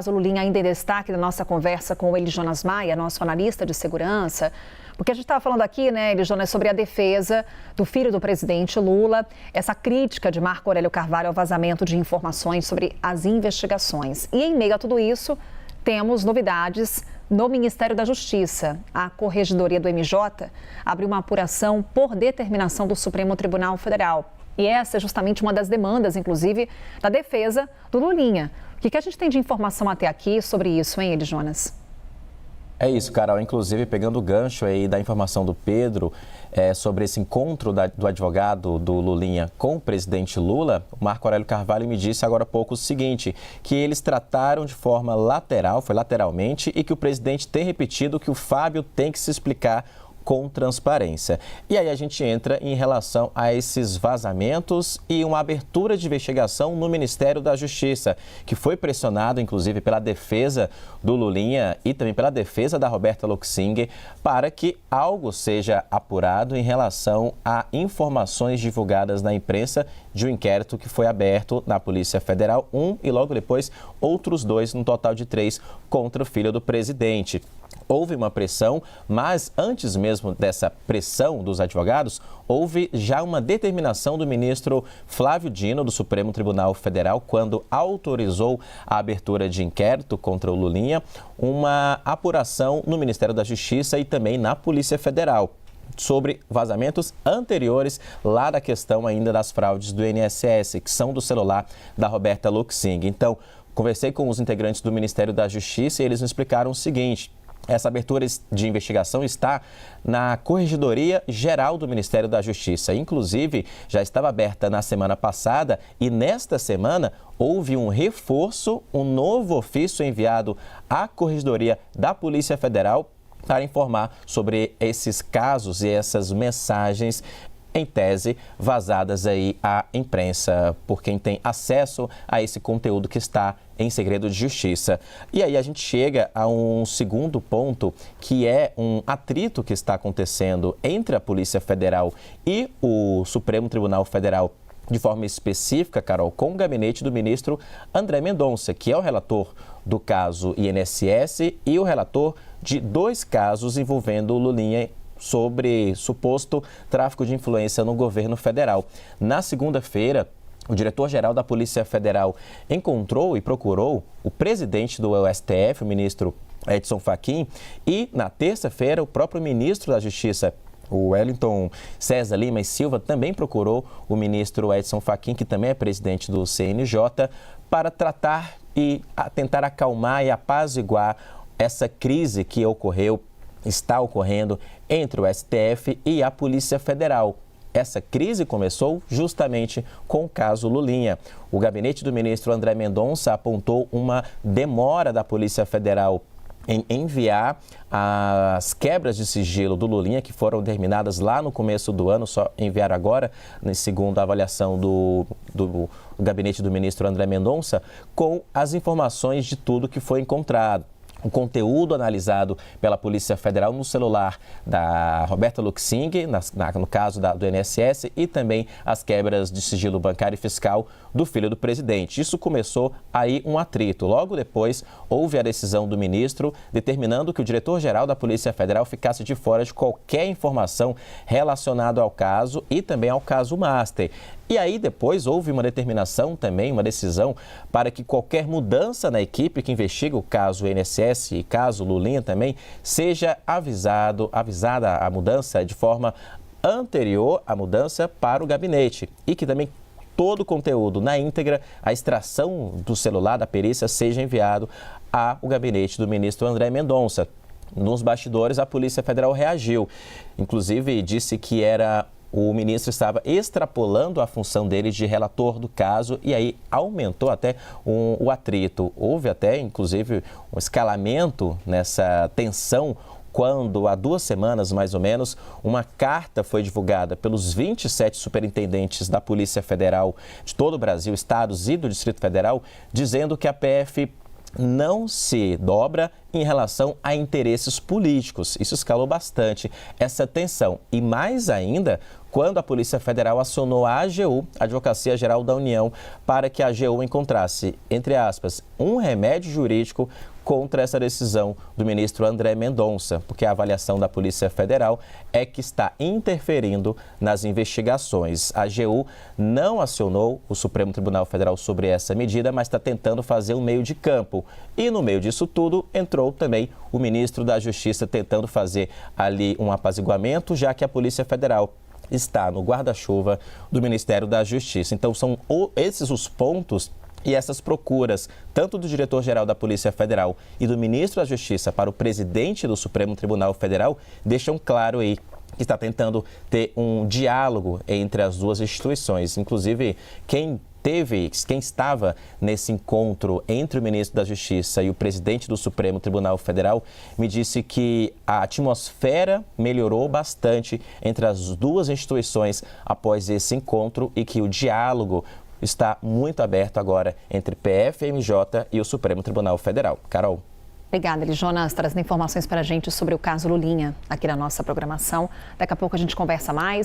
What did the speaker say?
O Lulinha ainda em destaque da nossa conversa com o Eli Jonas Maia, nosso analista de segurança, porque a gente estava falando aqui, né, Eli Jonas, sobre a defesa do filho do presidente Lula, essa crítica de Marco Aurélio Carvalho ao vazamento de informações sobre as investigações. E em meio a tudo isso, temos novidades no Ministério da Justiça. A Corregedoria do MJ abriu uma apuração por determinação do Supremo Tribunal Federal. E essa é justamente uma das demandas, inclusive, da defesa do Lulinha. O que a gente tem de informação até aqui sobre isso, hein, Eli Jonas? É isso, Carol. Inclusive, pegando o gancho aí da informação do Pedro sobre esse encontro do advogado do Lulinha com o presidente Lula, o Marco Aurélio Carvalho me disse agora há pouco o seguinte, que eles trataram de forma lateral, foi lateralmente, e que o presidente tem repetido que o Fábio tem que se explicar com transparência. E aí a gente entra em relação a esses vazamentos e uma abertura de investigação no Ministério da Justiça, que foi pressionado, inclusive, pela defesa do Lulinha e também pela defesa da Roberta Loxinger, para que algo seja apurado em relação a informações divulgadas na imprensa de um inquérito que foi aberto na Polícia Federal, e logo depois outros 2, no total de 3, contra o filho do presidente. Houve uma pressão, mas antes mesmo dessa pressão dos advogados, houve já uma determinação do ministro Flávio Dino, do Supremo Tribunal Federal, quando autorizou a abertura de inquérito contra o Lulinha, uma apuração no Ministério da Justiça e também na Polícia Federal sobre vazamentos anteriores lá da questão ainda das fraudes do INSS, que são do celular da Roberta Loxinger. Então, conversei com os integrantes do Ministério da Justiça e eles me explicaram o seguinte: essa abertura de investigação está na Corregedoria Geral do Ministério da Justiça. Inclusive, já estava aberta na semana passada e nesta semana houve um reforço, um novo ofício enviado à Corregedoria da Polícia Federal para informar sobre esses casos e essas mensagens, em tese, vazadas aí à imprensa, por quem tem acesso a esse conteúdo que está em segredo de justiça. E aí a gente chega a um segundo ponto, que é um atrito que está acontecendo entre a Polícia Federal e o Supremo Tribunal Federal, de forma específica, Carol, com o gabinete do ministro André Mendonça, que é o relator do caso INSS e o relator de 2 casos envolvendo o Lulinha sobre suposto tráfico de influência no governo federal. Na segunda-feira, o diretor-geral da Polícia Federal encontrou e procurou o presidente do STF, o ministro Edson Fachin, e na terça-feira o próprio ministro da Justiça, o Wellington César Lima e Silva, também procurou o ministro Edson Fachin, que também é presidente do CNJ, para tratar e tentar acalmar e apaziguar essa crise que está ocorrendo entre o STF e a Polícia Federal. Essa crise começou justamente com o caso Lulinha. O gabinete do ministro André Mendonça apontou uma demora da Polícia Federal em enviar as quebras de sigilo do Lulinha, que foram terminadas lá no começo do ano, só enviaram agora, segundo a avaliação do gabinete do ministro André Mendonça, com as informações de tudo que foi encontrado. O conteúdo analisado pela Polícia Federal no celular da Roberta Loxinger, no caso do INSS, e também as quebras de sigilo bancário e fiscal do filho do presidente. Isso começou aí um atrito. Logo depois, houve a decisão do ministro determinando que o diretor-geral da Polícia Federal ficasse de fora de qualquer informação relacionada ao caso e também ao caso Master. E aí depois houve uma determinação também, uma decisão para que qualquer mudança na equipe que investiga o caso INSS e caso Lulinha também seja avisada a mudança de forma anterior à mudança para o gabinete e que também todo o conteúdo na íntegra, a extração do celular da perícia seja enviado ao gabinete do ministro André Mendonça. Nos bastidores, a Polícia Federal reagiu, inclusive disse que o ministro estava extrapolando a função dele de relator do caso e aí aumentou até o atrito. Houve até, inclusive, um escalamento nessa tensão quando, há 2 semanas mais ou menos, uma carta foi divulgada pelos 27 superintendentes da Polícia Federal de todo o Brasil, estados e do Distrito Federal, dizendo que a PF não se dobra em relação a interesses políticos. Isso escalou bastante essa tensão. E mais ainda, quando a Polícia Federal acionou a AGU, a Advocacia Geral da União, para que a AGU encontrasse, entre aspas, um remédio jurídico contra essa decisão do ministro André Mendonça, porque a avaliação da Polícia Federal é que está interferindo nas investigações. A AGU não acionou o Supremo Tribunal Federal sobre essa medida, mas está tentando fazer um meio de campo. E no meio disso tudo entrou também o ministro da Justiça tentando fazer ali um apaziguamento, já que a Polícia Federal está no guarda-chuva do Ministério da Justiça. Então são esses os pontos e essas procuras, tanto do diretor-geral da Polícia Federal e do ministro da Justiça para o presidente do Supremo Tribunal Federal, deixam claro aí que está tentando ter um diálogo entre as duas instituições. Inclusive, quem estava nesse encontro entre o ministro da Justiça e o presidente do Supremo Tribunal Federal me disse que a atmosfera melhorou bastante entre as duas instituições após esse encontro e que o diálogo está muito aberto agora entre PF-MJ e o Supremo Tribunal Federal. Carol. Obrigada, Elijonas, trazendo informações para a gente sobre o caso Lulinha aqui na nossa programação. Daqui a pouco a gente conversa mais.